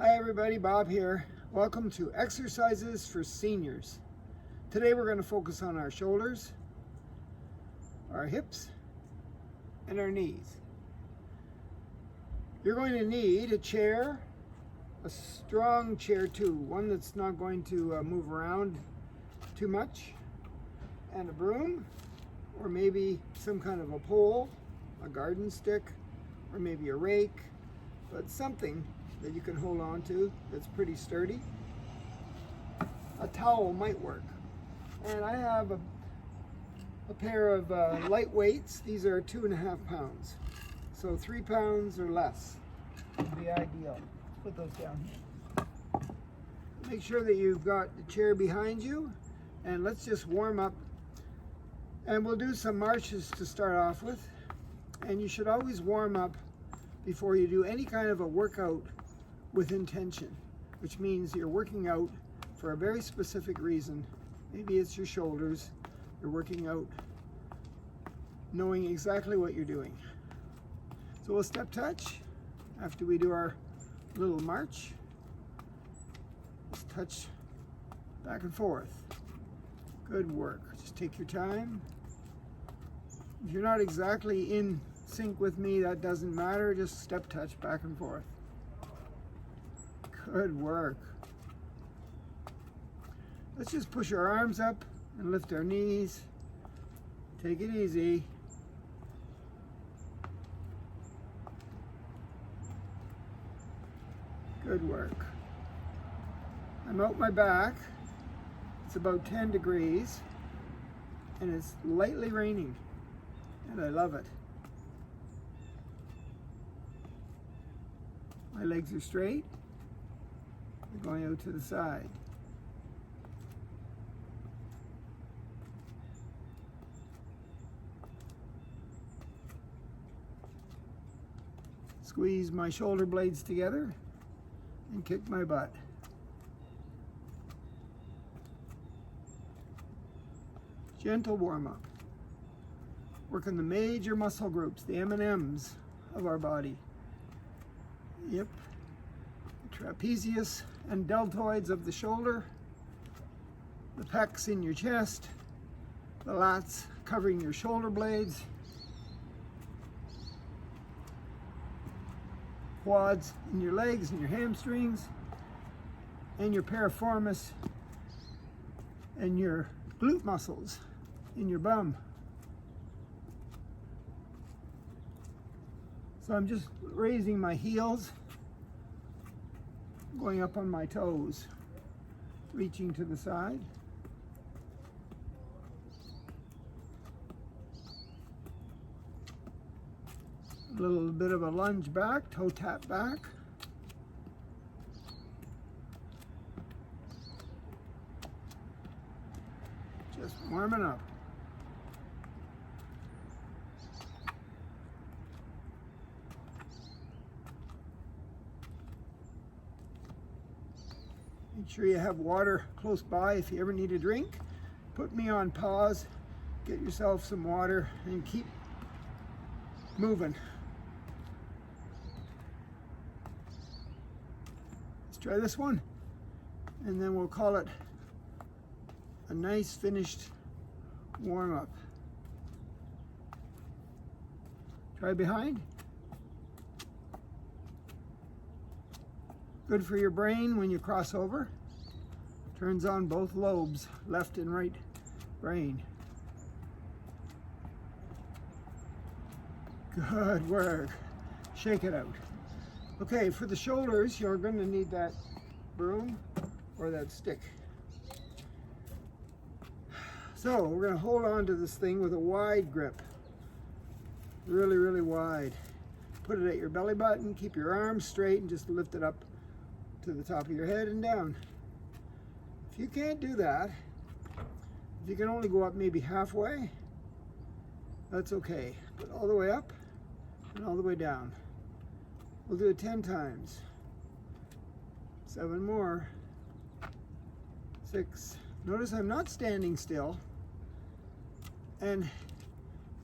Hi everybody, Bob here. Welcome to Exercises for Seniors. Today we're going to focus on our shoulders, our hips, and our knees. You're going to need a chair, a strong chair too, one that's not going to move around too much, and a broom, or maybe some kind of a pole, a garden stick, or maybe a rake, but something that you can hold on to that's pretty sturdy. A towel might work. And I have a pair of light weights. These are 2.5 pounds. So 3 pounds or less would be ideal. Let's put those down here. Make sure that you've got the chair behind you, and let's just warm up. And we'll do some marches to start off with. And you should always warm up before you do any kind of a workout with intention, which means you're working out for a very specific reason. Maybe it's your shoulders. You're working out knowing exactly what you're doing. So we'll step touch after we do our little march. Just touch back and forth. Good work. Just take your time. If you're not exactly in sync with me, that doesn't matter. Just step touch back and forth. Good work. Let's just push our arms up and lift our knees. Take it easy. Good work. I'm out my back. It's about 10 degrees and it's lightly raining and I love it. My legs are straight. They're going out to the side. Squeeze my shoulder blades together and kick my butt. Gentle warm up. Working the major muscle groups, the M&Ms of our body. Yep. Trapezius and deltoids of the shoulder, the pecs in your chest, the lats covering your shoulder blades, quads in your legs and your hamstrings, and your piriformis and your glute muscles in your bum. So I'm just raising my heels, going up on my toes, reaching to the side. A little bit of a lunge back, toe tap back. Just warming up. Make sure you have water close by if you ever need a drink. Put me on pause, get yourself some water, and keep moving. Let's try this one, and then we'll call it a nice finished warm-up. Try behind. Good for your brain when you cross over. Turns on both lobes, left and right brain. Good work. Shake it out. Okay, for the shoulders, you're going to need that broom or that stick. So we're going to hold on to this thing with a wide grip. Really, really wide. Put it at your belly button, keep your arms straight, and just lift it up to the top of your head and down. If you can't do that, if you can only go up maybe halfway, that's okay. But all the way up and all the way down. We'll do it 10 times. 7 more. 6. Notice I'm not standing still. And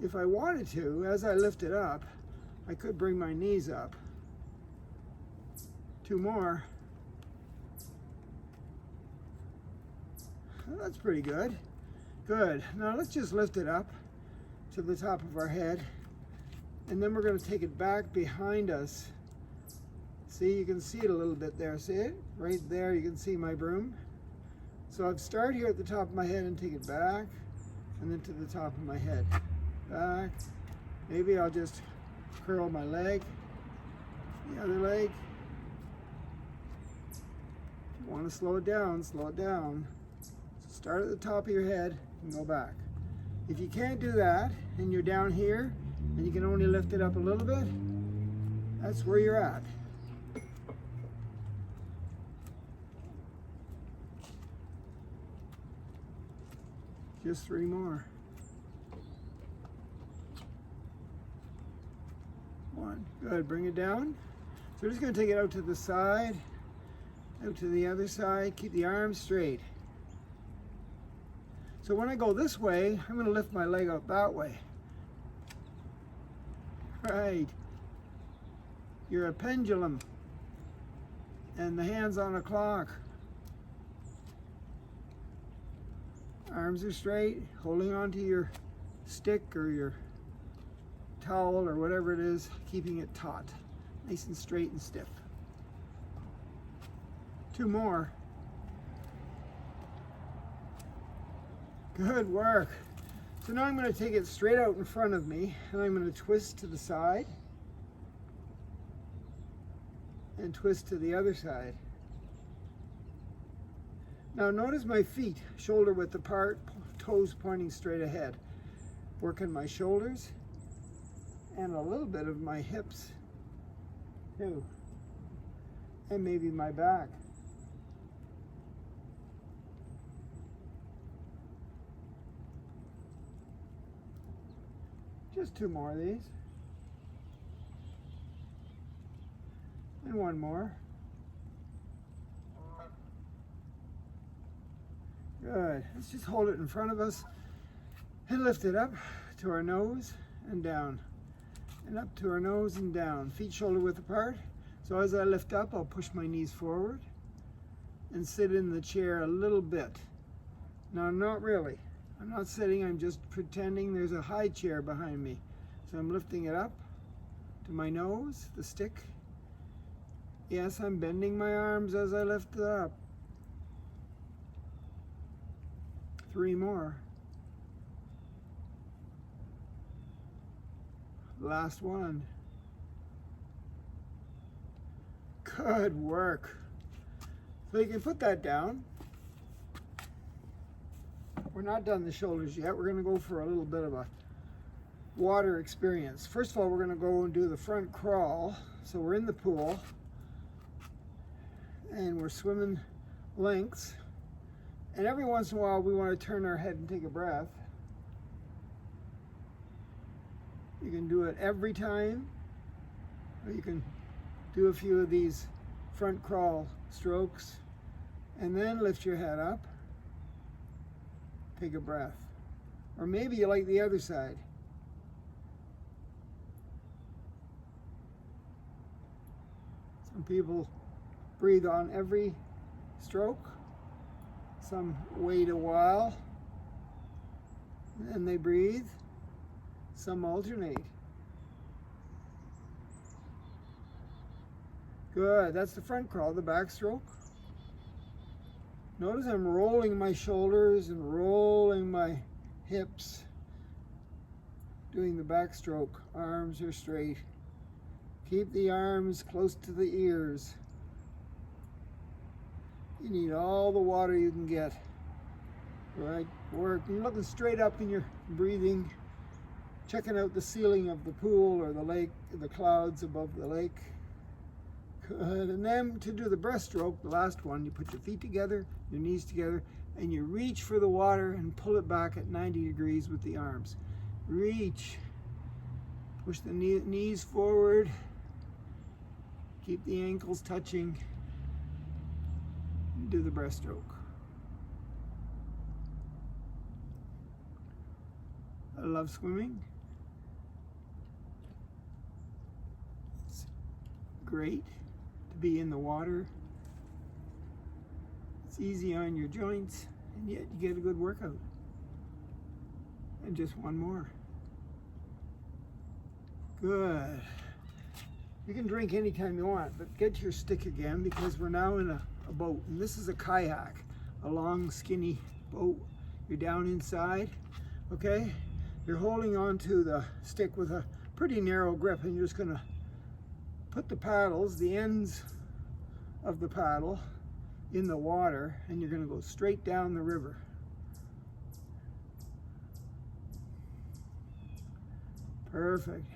if I wanted to, as I lift it up, I could bring my knees up. 2 more. That's pretty good. Good. Now let's just lift it up to the top of our head. And then we're going to take it back behind us. See, you can see it a little bit there. See it? Right there, you can see my broom. So I'd start here at the top of my head and take it back, and then to the top of my head. Back. Maybe I'll just curl my leg, the other leg. If you want to slow it down, slow it down. So start at the top of your head and go back. If you can't do that, and you're down here, and you can only lift it up a little bit, that's where you're at. Just 3 more. 1. Good. Bring it down. So we're just going to take it out to the side, out to the other side. Keep the arms straight. So when I go this way, I'm going to lift my leg out that way. Right. You're a pendulum. And the hand's on a clock. Arms are straight, holding onto your stick or your towel or whatever it is, keeping it taut, nice and straight and stiff. 2 more. Good work. So now I'm going to take it straight out in front of me, and I'm going to twist to the side and twist to the other side. Now notice my feet, shoulder width apart, toes pointing straight ahead. Working my shoulders and a little bit of my hips too. And maybe my back. Just 2 more of these. And 1 more. Good. Let's just hold it in front of us and lift it up to our nose and down. And up to our nose and down. Feet shoulder width apart. So as I lift up, I'll push my knees forward and sit in the chair a little bit. Now, not really. I'm not sitting, I'm just pretending there's a high chair behind me. So I'm lifting it up to my nose, the stick. Yes, I'm bending my arms as I lift it up. 3 more. Last one. Good work. So you can put that down. We're not done the shoulders yet. We're going to go for a little bit of a water experience. First of all, we're going to go and do the front crawl. So we're in the pool and we're swimming lengths. And every once in a while, we want to turn our head and take a breath. You can do it every time, or you can do a few of these front crawl strokes, and then lift your head up, take a breath. Or maybe you like the other side. Some people breathe on every stroke. Some wait a while, and then they breathe. Some alternate. Good, that's the front crawl, the back stroke. Notice I'm rolling my shoulders and rolling my hips. Doing the back stroke, arms are straight. Keep the arms close to the ears. You need all the water you can get. Right, work. You're looking straight up and you're breathing, checking out the ceiling of the pool or the lake, the clouds above the lake. Good. And then to do the breaststroke, the last one, you put your feet together, your knees together, and you reach for the water and pull it back at 90 degrees with the arms. Reach. Push the knees forward. Keep the ankles touching. Do the breaststroke. I love swimming. It's great to be in the water. It's easy on your joints and yet you get a good workout. And just one more. Good. You can drink anytime you want, but get your stick again because we're now in a boat. And this is a kayak, a long, skinny boat. You're down inside, okay? You're holding onto the stick with a pretty narrow grip, and you're just gonna put the paddles, the ends of the paddle, in the water, and you're gonna go straight down the river. Perfect.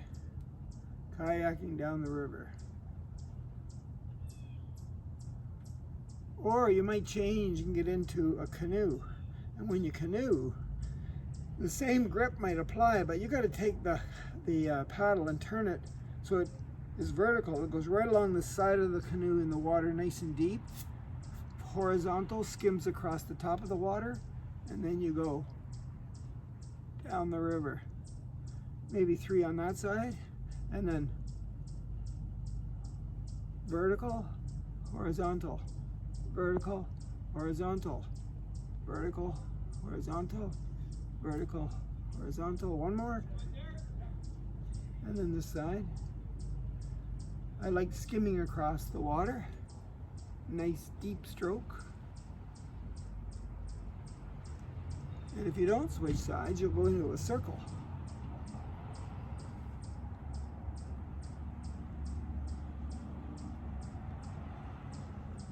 Kayaking down the river. Or you might change and get into a canoe. And when you canoe, the same grip might apply, but you got to take the paddle and turn it so it is vertical. It goes right along the side of the canoe in the water, nice and deep. Horizontal, skims across the top of the water, and then you go down the river. Maybe 3 on that side, and then vertical, horizontal, vertical, horizontal, vertical, horizontal, vertical, horizontal. One more, and then this side. I like skimming across the water. Nice deep stroke. And if you don't switch sides, you'll go into a circle.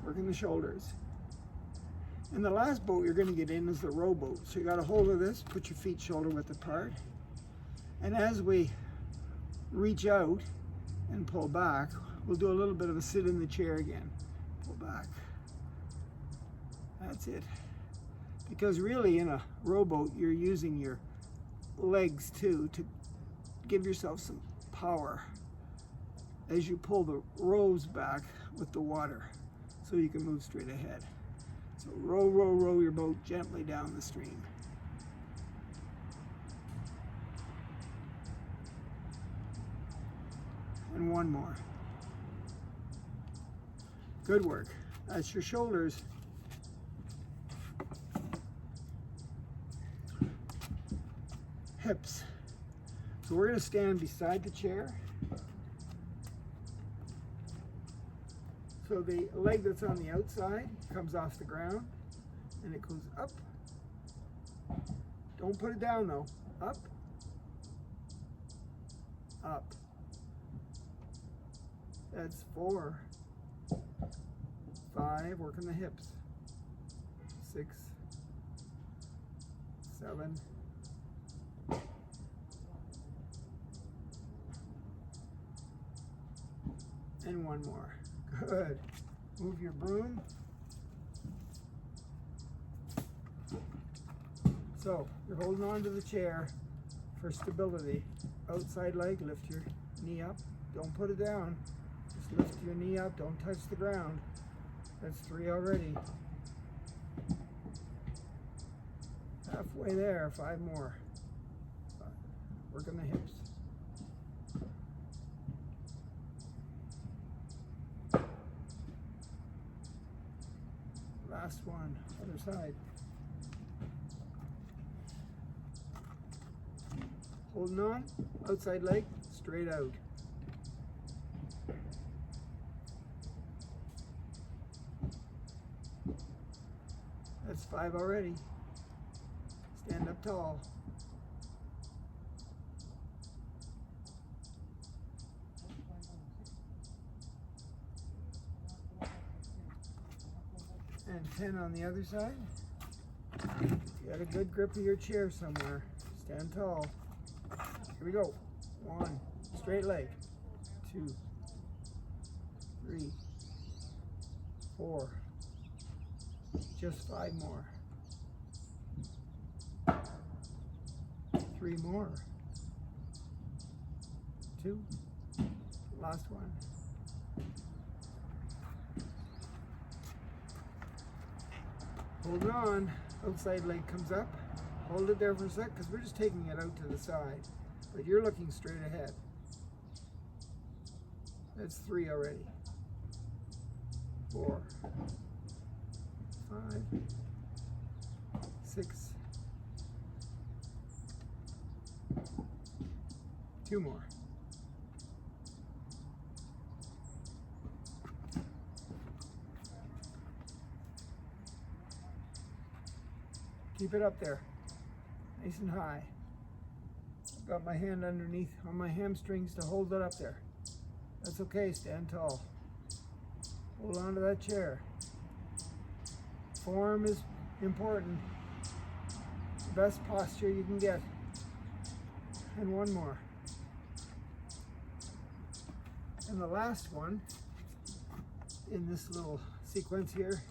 Working the shoulders. And the last boat you're going to get in is the rowboat. So you got a hold of this, put your feet shoulder width apart. And as we reach out and pull back, we'll do a little bit of a sit in the chair again. Pull back. That's it. Because really in a rowboat, you're using your legs too to give yourself some power as you pull the rows back with the water, so you can move straight ahead. So row, row, row your boat gently down the stream. And one more. Good work. That's your shoulders. Hips. So we're going to stand beside the chair. So the leg that's on the outside comes off the ground and it goes up. Don't put it down though. Up. Up. That's 4, 5, working the hips. 6, 7, and one more. Good. Move your broom. So you're holding on to the chair for stability. Outside leg, lift your knee up. Don't put it down. Just lift your knee up. Don't touch the ground. That's 3 already. Halfway there, 5 more. Working the hips. Last one, other side. Holding on, outside leg, straight out. That's 5 already. Stand up tall. And 10 on the other side. You got a good grip of your chair somewhere. Stand tall. Here we go. 1, straight leg. 2, 3, 4. Just 5 more. 3 more. 2. Last one. Hold on. Outside leg comes up. Hold it there for a sec because we're just taking it out to the side. But you're looking straight ahead. That's 3 already. 4, 5, 6. 2 more. Keep it up there, nice and high. I've got my hand underneath on my hamstrings to hold it up there. That's okay, stand tall. Hold on to that chair. Form is important. The best posture you can get. And 1 more. And the last one in this little sequence here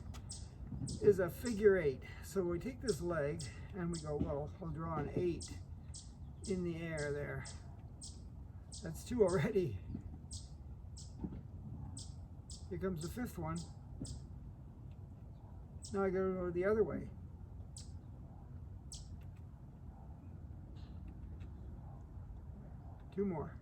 is a figure 8. So we take this leg and we go, well, I'll draw an 8 in the air there. That's 2 already. Here comes the 5th one. Now I gotta go the other way. Two more.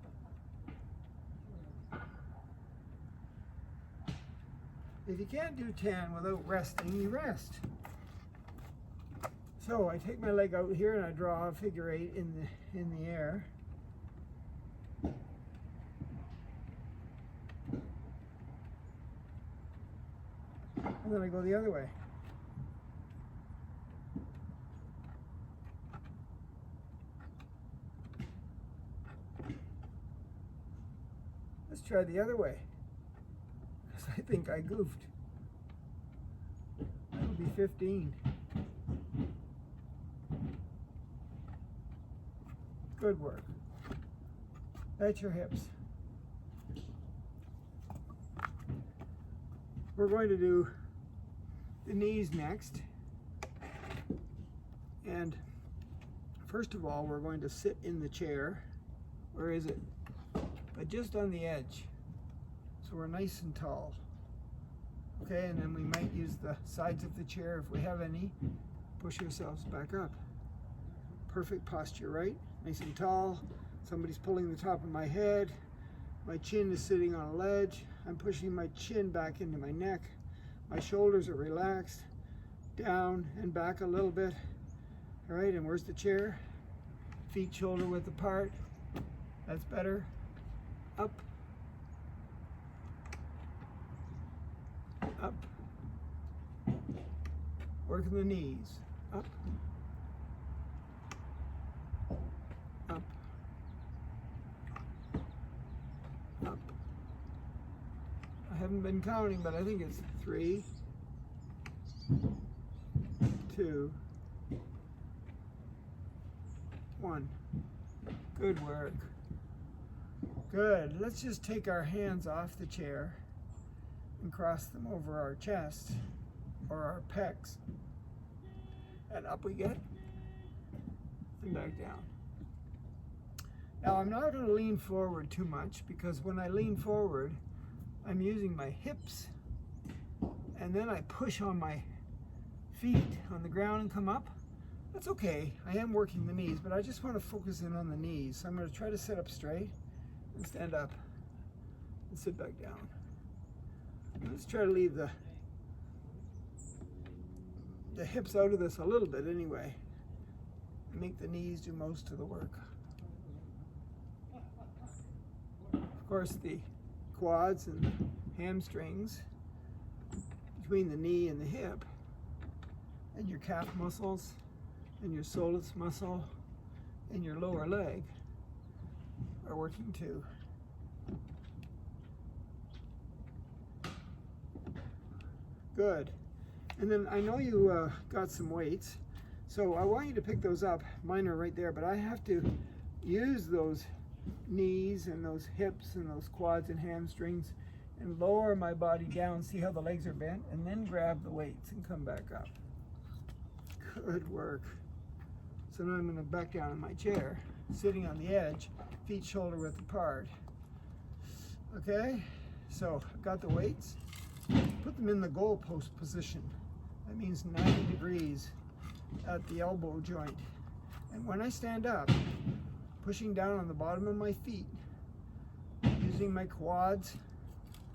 If you can't do 10 without resting, you rest. So I take my leg out here and I draw a figure 8 in the air. And then I go the other way. Let's try the other way. Because I think I goofed. That'll be 15. Good work. That's your hips. We're going to do the knees next. And first of all, we're going to sit in the chair. Where is it? But just on the edge. So we're nice and tall. Okay, and then we might use the sides of the chair if we have any. Push ourselves back up. Perfect posture, right? Nice and tall. Somebody's pulling the top of my head. My chin is sitting on a ledge. I'm pushing my chin back into my neck. My shoulders are relaxed. Down and back a little bit. All right, and where's the chair? Feet shoulder width apart. That's better. Up. Up. Working the knees. Up. Up. Up. I haven't been counting, but I think it's 3, 2, 1. Good work. Good. Let's just take our hands off the chair and cross them over our chest or our pecs. And up we get and back down. Now I'm not going to lean forward too much because when I lean forward, I'm using my hips and then I push on my feet on the ground and come up. That's okay. I am working the knees, but I just want to focus in on the knees. So I'm going to try to sit up straight and stand up and sit back down. Let's try to leave the hips out of this a little bit anyway. Make the knees do most of the work. Of course, the quads and the hamstrings between the knee and the hip and your calf muscles and your soleus muscle and your lower leg are working too. Good. And then I know you got some weights, so I want you to pick those up. Mine are right there, but I have to use those knees and those hips and those quads and hamstrings and lower my body down, see how the legs are bent, and then grab the weights and come back up. Good work. So now I'm going to back down in my chair, sitting on the edge, feet shoulder width apart. Okay, so I've got the weights. Put them in the goalpost position. That means 90 degrees at the elbow joint. And when I stand up, pushing down on the bottom of my feet, using my quads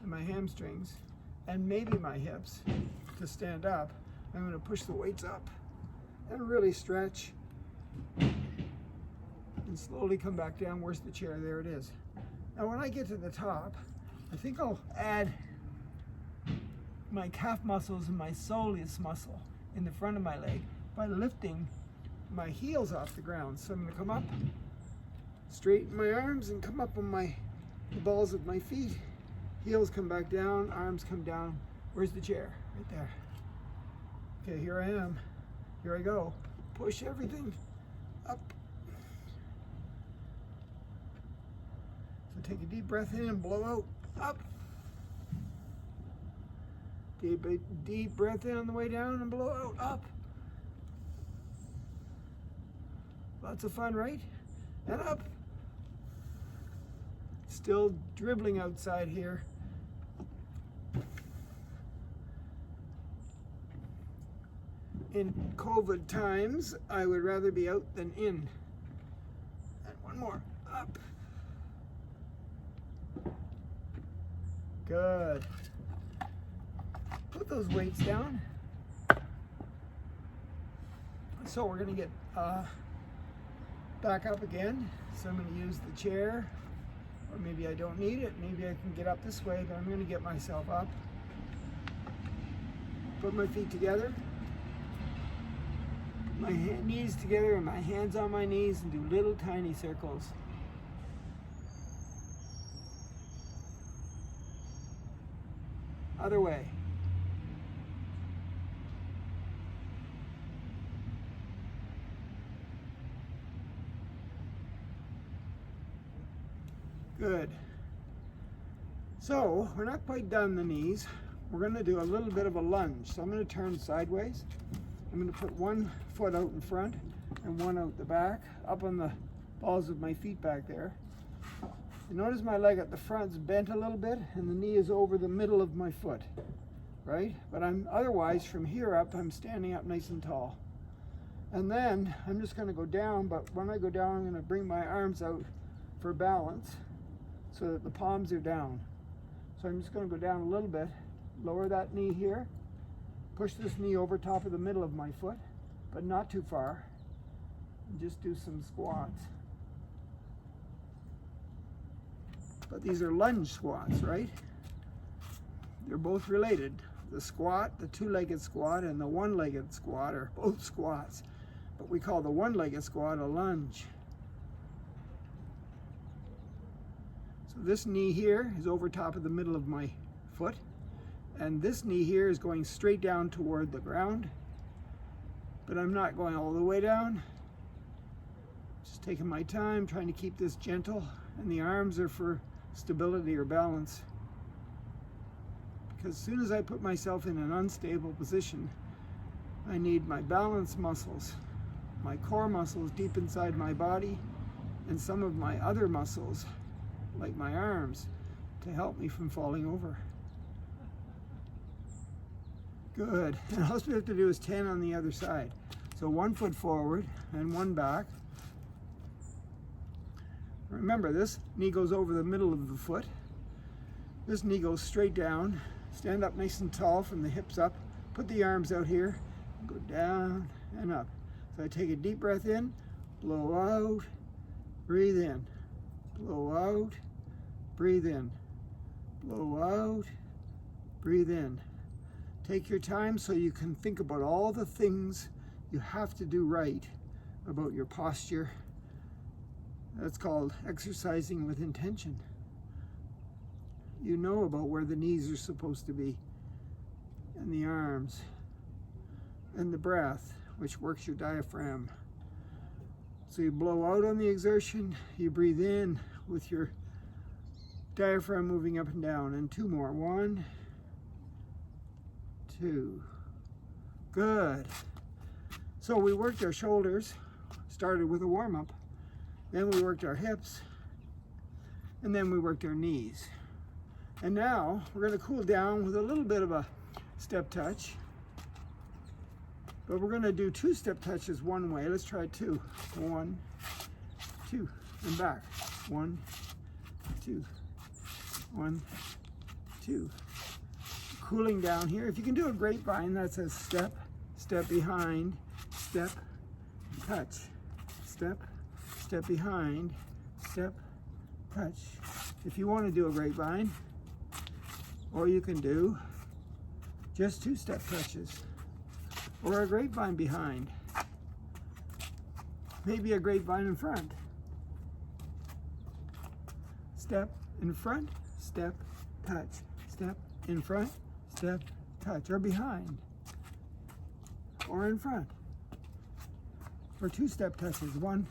and my hamstrings, and maybe my hips to stand up, I'm going to push the weights up and really stretch. And slowly come back down. Where's the chair? There it is. Now when I get to the top, I think I'll add my calf muscles and my soleus muscle in the front of my leg by lifting my heels off the ground. So I'm going to come up, straighten my arms, and come up on the balls of my feet. Heels come back down, arms come down. Where's the chair? Right there. Okay, here I am. Here I go. Push everything up. So take a deep breath in and blow out. Up. Deep breath in on the way down and blow out. Up. Lots of fun, right? And up. Still dribbling outside here. In COVID times, I would rather be out than in. And one more. Up. Good. Put those weights down. So we're going to get back up again. So I'm going to use the chair, or maybe I don't need it. Maybe I can get up this way, but I'm going to get myself up. Put my feet together, my knees together, and my hands on my knees, and do little tiny circles. Other way. Good. So we're not quite done the knees. We're going to do a little bit of a lunge. So I'm going to turn sideways. I'm going to put one foot out in front and one out the back, up on the balls of my feet back there. You notice my leg at the front's bent a little bit and the knee is over the middle of my foot, right? But otherwise from here up, I'm standing up nice and tall. And then I'm just going to go down, but when I go down, I'm going to bring my arms out for balance, so that the palms are down. So I'm just going to go down a little bit, lower that knee here, push this knee over top of the middle of my foot, but not too far, and just do some squats. But these are lunge squats, right? They're both related. The squat, the two-legged squat, and the one-legged squat are both squats, but we call the one-legged squat a lunge. This knee here is over top of the middle of my foot, and this knee here is going straight down toward the ground, but I'm not going all the way down. Just taking my time, trying to keep this gentle, and the arms are for stability or balance. Because as soon as I put myself in an unstable position, I need my balance muscles, my core muscles deep inside my body, and some of my other muscles like my arms, to help me from falling over. Good. And all we have to do is 10 on the other side. So one foot forward and one back. Remember, this knee goes over the middle of the foot. This knee goes straight down. Stand up nice and tall from the hips up. Put the arms out here. Go down and up. So I take a deep breath in, blow out, breathe in, blow out, breathe in, blow out, breathe in. Take your time so you can think about all the things you have to do right about your posture. That's called exercising with intention. You know about where the knees are supposed to be, and the arms, and the breath, which works your diaphragm. So you blow out on the exertion, you breathe in with your diaphragm moving up and down, and two more. 1, 2. Good. So we worked our shoulders, started with a warm-up, then we worked our hips, and then we worked our knees. And now we're going to cool down with a little bit of a step touch, but we're going to do 2 step touches one way. Let's try 2. 1, 2, and back. 1, 2. 1, 2. Cooling down here. If you can do a grapevine, that's a step, step behind, step, touch, step, step behind, step, touch. If you want to do a grapevine, or you can do just 2-step touches, or a grapevine behind, maybe a grapevine in front. Step in front, step, touch, step in front, step, touch, or behind, or in front. For 2-step touches, 1,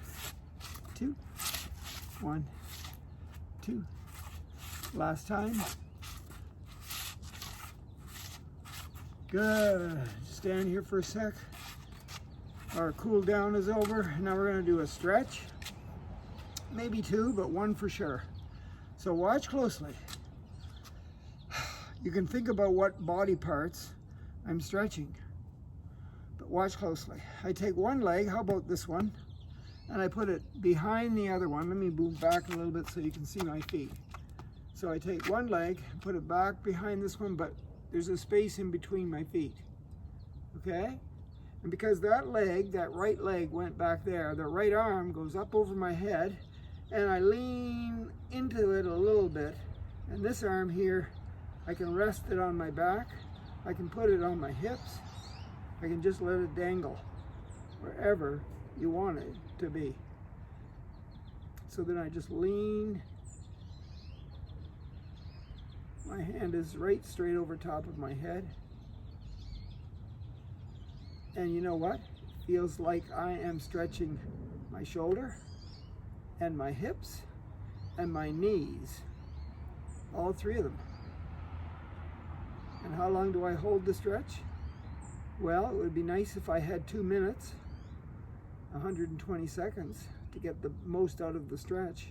2, 1, 2. Last time. Good. Stand here for a sec. Our cool down is over. Now we're going to do a stretch. Maybe 2, but 1 for sure. So watch closely. You can think about what body parts I'm stretching, but watch closely. I take one leg, how about this one, and I put it behind the other one. Let me move back a little bit so you can see my feet. So I take one leg, put it back behind this one, but there's a space in between my feet, okay? And because that leg, that right leg went back there, the right arm goes up over my head, and I lean into it a little bit, and this arm here, I can rest it on my back, I can put it on my hips, I can just let it dangle wherever you want it to be. So then I just lean, my hand is right straight over top of my head, and you know what? It feels like I am stretching my shoulder and my hips and my knees, all 3 of them. And how long do I hold the stretch? Well, it would be nice if I had 2 minutes, 120 seconds to get the most out of the stretch,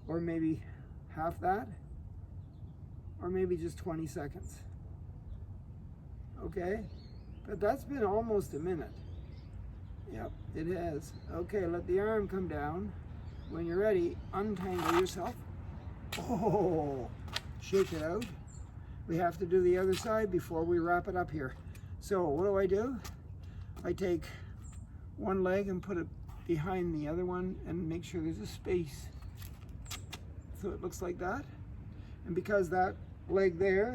or maybe half that, or maybe just 20 seconds. Okay, but that's been almost a minute. Yep, it has. Okay, let the arm come down. When you're ready, untangle yourself. Oh, shake it out. We have to do the other side before we wrap it up here. So what do? I take one leg and put it behind the other one and make sure there's a space. So it looks like that. And because that leg there,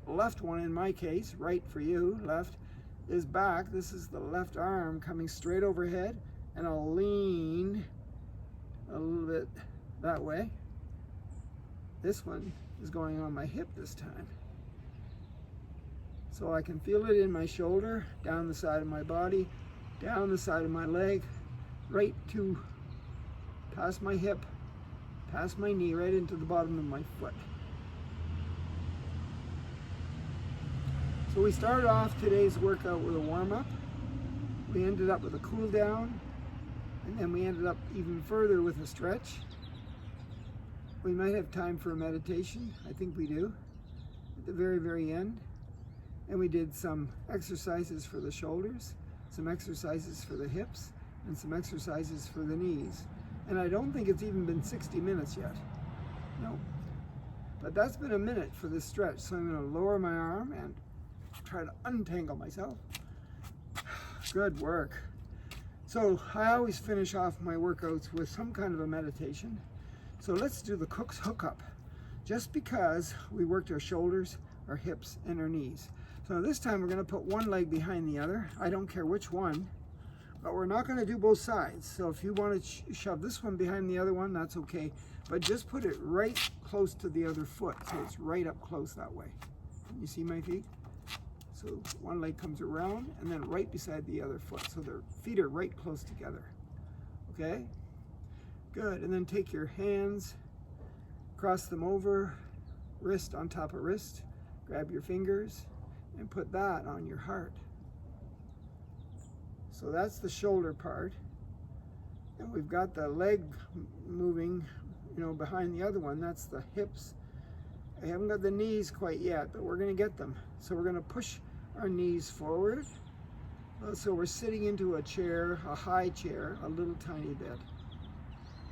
that left one in my case, right for you, left, is back, this is the left arm coming straight overhead, and I'll lean a little bit that way. This one is going on my hip this time. So I can feel it in my shoulder, down the side of my body, down the side of my leg, right to past my hip, past my knee, right into the bottom of my foot. So we started off today's workout with a warm-up. We ended up with a cool down, and then we ended up even further with a stretch. We might have time for a meditation. I think we do, at the very, very end. And we did some exercises for the shoulders, some exercises for the hips, and some exercises for the knees. And I don't think it's even been 60 minutes yet. No. But that's been a minute for this stretch. So I'm going to lower my arm and try to untangle myself. Good work. So I always finish off my workouts with some kind of a meditation. So let's do the Cook's Hookup. Just because we worked our shoulders, our hips, and our knees. So this time we're going to put one leg behind the other. I don't care which one, but we're not going to do both sides. So if you want to shove this one behind the other one, that's okay. But just put it right close to the other foot, so it's right up close that way. Can you see my feet? So one leg comes around and then right beside the other foot. So their feet are right close together. Okay? Good. And then take your hands, cross them over, wrist on top of wrist, grab your fingers, and put that on your heart. So that's the shoulder part. And we've got the leg moving, behind the other one. That's the hips. I haven't got the knees quite yet, but we're going to get them. So we're going to push our knees forward. So we're sitting into a chair, a high chair, a little tiny bit.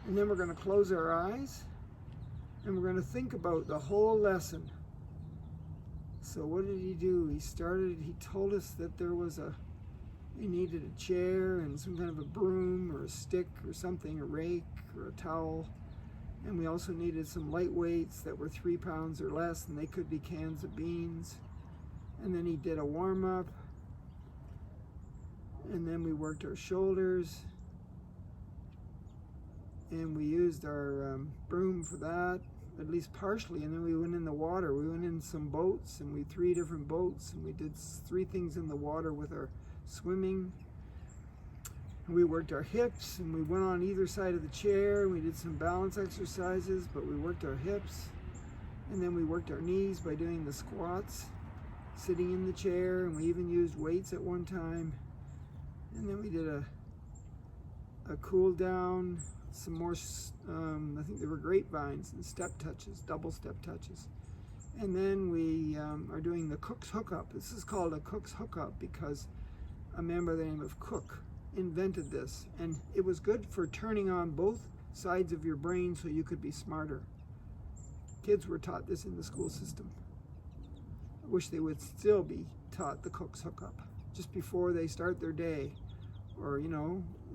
And then we're going to close our eyes, and we're going to think about the whole lesson. So what did he do? He told us that there was a We needed a chair and some kind of a broom or a stick or something, a rake or a towel. And we also needed some light weights that were 3 pounds or less, and they could be cans of beans. And then he did a warm-up. And then we worked our shoulders. And we used our broom for that, at least partially. And then we went in the water. We went in some boats, and we 3 different boats, and we did 3 things in the water with our swimming. And we worked our hips, and we went on either side of the chair. We did some balance exercises, but we worked our hips. And then we worked our knees by doing the squats, sitting in the chair, and we even used weights at one time. And then we did a cool down, some more, I think there were grapevines and step touches, double step touches. And then we are doing the Cook's Hookup. This is called a Cook's Hookup because a man by the name of Cook invented this. And it was good for turning on both sides of your brain so you could be smarter. Kids were taught this in the school system. I wish they would still be taught the Cook's Hookup just before they start their day, or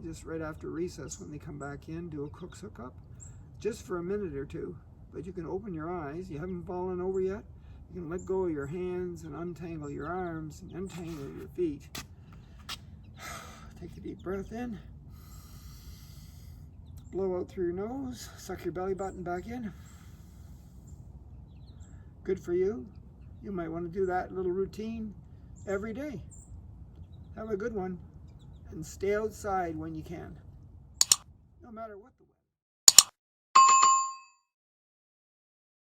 just right after recess when they come back in, do a Cook's Hookup just for a minute or two. But you can open your eyes. You haven't fallen over yet. You can let go of your hands and untangle your arms and untangle your feet. Take a deep breath in. Blow out through your nose. Suck your belly button back in. Good for you. You might want to do that little routine every day. Have a good one. And stay outside when you can. No matter what.